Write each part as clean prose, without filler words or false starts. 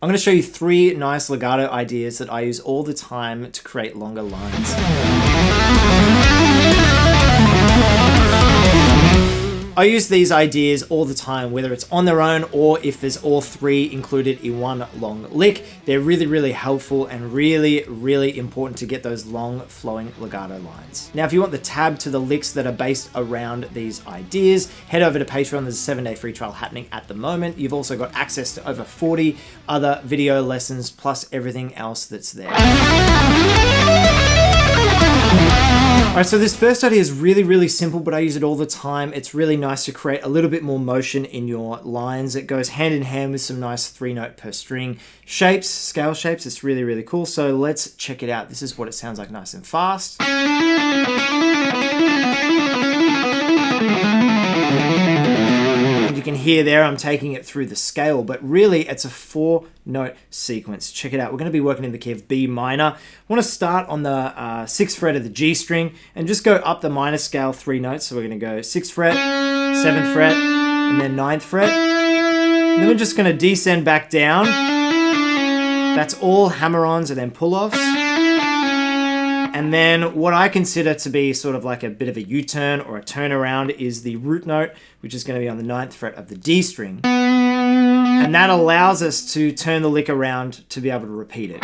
I'm going to show you 3 nice legato ideas that I use all the time to create longer lines. I use these ideas all the time, whether it's on their own or if there's all 3 included in one long lick. They're really, really helpful and really, really important to get those long flowing legato lines. Now, if you want the tab to the licks that are based around these ideas, head over to Patreon. There's a 7-day free trial happening at the moment. You've also got access to over 40 other video lessons plus everything else that's there. All right, so this first idea is really, really simple, but I use it all the time. It's really nice to create a little bit more motion in your lines. It goes hand in hand with some nice 3-note per string shapes, scale shapes. It's really, really cool. So let's check it out. This is what it sounds like nice and fast. You can hear there I'm taking it through the scale, but really it's a 4-note sequence. Check it out. We're going to be working in the key of B minor. I want to start on the 6th fret of the G string and just go up the minor scale 3 notes. So we're going to go 6th fret, 7th fret, and then 9th fret. And then we're just going to descend back down. That's all hammer-ons and then pull-offs. And then what I consider to be sort of like a bit of a U-turn or a turnaround is the root note, which is going to be on the 9th fret of the D string. And that allows us to turn the lick around to be able to repeat it.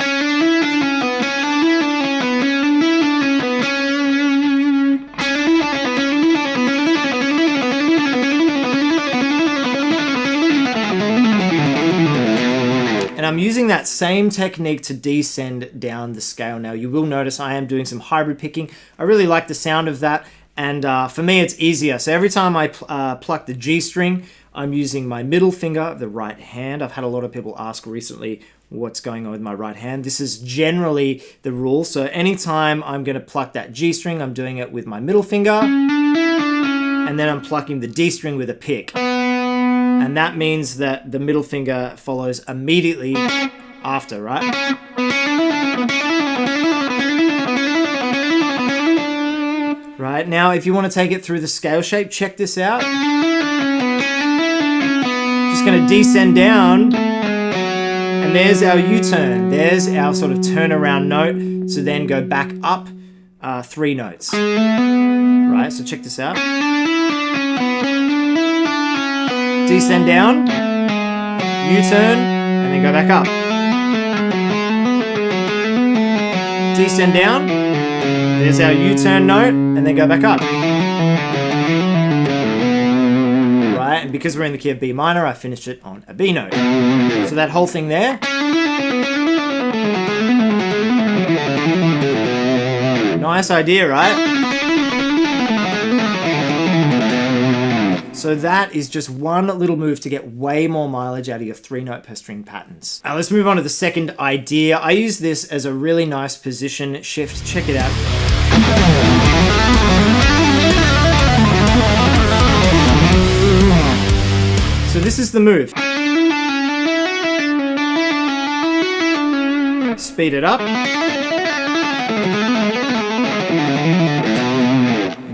And I'm using that same technique to descend down the scale. Now you will notice I am doing some hybrid picking. I really like the sound of that, and for me it's easier. So every time I pluck the G string, I'm using my middle finger of the right hand. I've had a lot of people ask recently what's going on with my right hand. This is generally the rule. So anytime I'm going to pluck that G string, I'm doing it with my middle finger, and then I'm plucking the D string with a pick. And that means that the middle finger follows immediately after, right? Right, now if you want to take it through the scale shape, check this out. Just going to descend down, and there's our U-turn. There's our sort of turnaround note to then go back up 3 notes. Right, so check this out. Descend down, U-turn, and then go back up. Descend down, there's our U-turn note, and then go back up. Right, and because we're in the key of B minor, I finished it on a B note. So that whole thing there. Nice idea, right? So that is just one little move to get way more mileage out of your 3-note per string patterns. Now let's move on to the second idea. I use this as a really nice position shift. Check it out. So this is the move. Speed it up.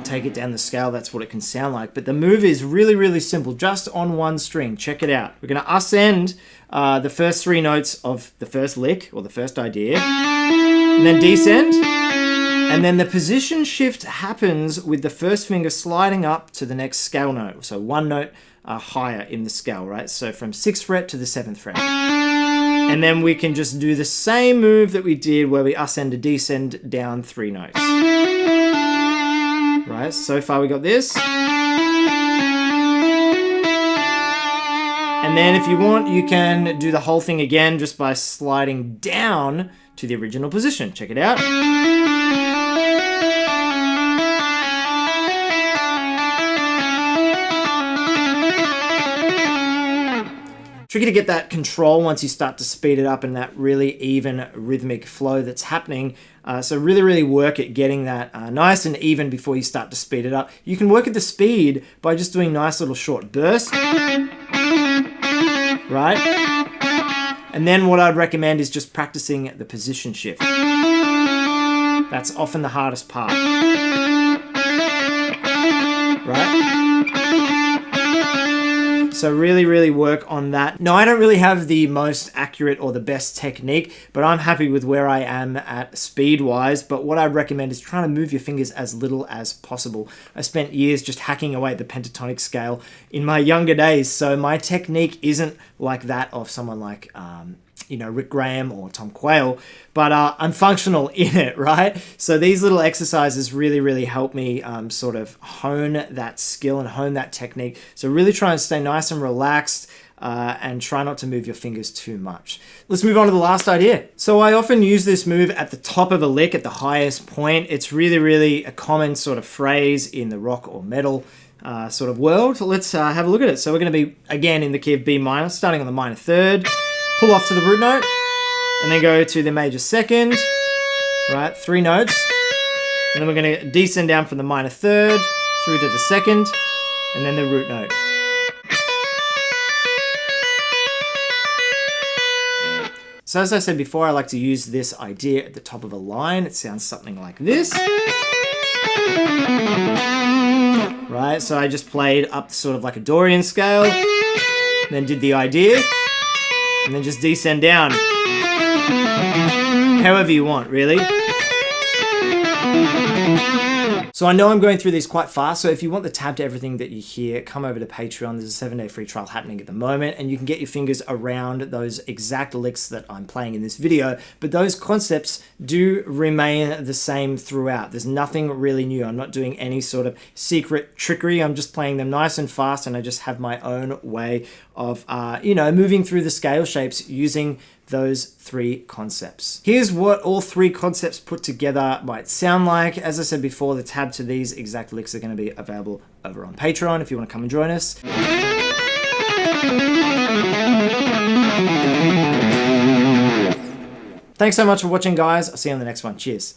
Take it down the scale, that's what it can sound like. But the move is really, really simple, just on one string. Check it out. We're going to ascend the first 3 notes of the first lick, or the first idea, and then descend. And then the position shift happens with the first finger sliding up to the next scale note. So 1 note higher in the scale, right? So from 6th fret to the 7th fret. And then we can just do the same move that we did where we ascend to descend down 3 notes. Right, so far we got this. And then if you want, you can do the whole thing again just by sliding down to the original position. Check it out. Tricky to get that control once you start to speed it up and that really even rhythmic flow that's happening. So really, really work at getting that nice and even before you start to speed it up. You can work at the speed by just doing nice little short bursts. Right? And then what I'd recommend is just practicing the position shift. That's often the hardest part. Right? So really work on that. Now, I don't really have the most accurate or the best technique, but I'm happy with where I am at speed-wise. But what I'd recommend is trying to move your fingers as little as possible. I spent years just hacking away at the pentatonic scale in my younger days, so my technique isn't like that of someone like Rick Graham or Tom Quayle, but I'm functional in it, right? So these little exercises really help me sort of hone that skill and hone that technique. So really try and stay nice and relaxed and try not to move your fingers too much. Let's move on to the last idea. So I often use this move at the top of a lick, at the highest point. It's really a common sort of phrase in the rock or metal sort of world. So let's have a look at it. So we're going to be, again, in the key of B minor, starting on the minor third. Pull off to the root note, and then go to the major second, right? 3 notes. And then we're going to descend down from the minor third through to the second, and then the root note. So as I said before, I like to use this idea at the top of a line. It sounds something like this. Right, so I just played up sort of like a Dorian scale, then did the idea, and then just descend down. However you want, really. So I know I'm going through these quite fast, so if you want the tab to everything that you hear, come over to Patreon. There's a 7-day free trial happening at the moment, and you can get your fingers around those exact licks that I'm playing in this video, but those concepts do remain the same throughout. There's nothing really new. I'm not doing any sort of secret trickery. I'm just playing them nice and fast, and I just have my own way of, moving through the scale shapes using those 3 concepts. Here's what all 3 concepts put together might sound like. As I said before, the tab to these exact licks are going to be available over on Patreon if you want to come and join us. Thanks so much for watching, guys. I'll see you on the next one. Cheers.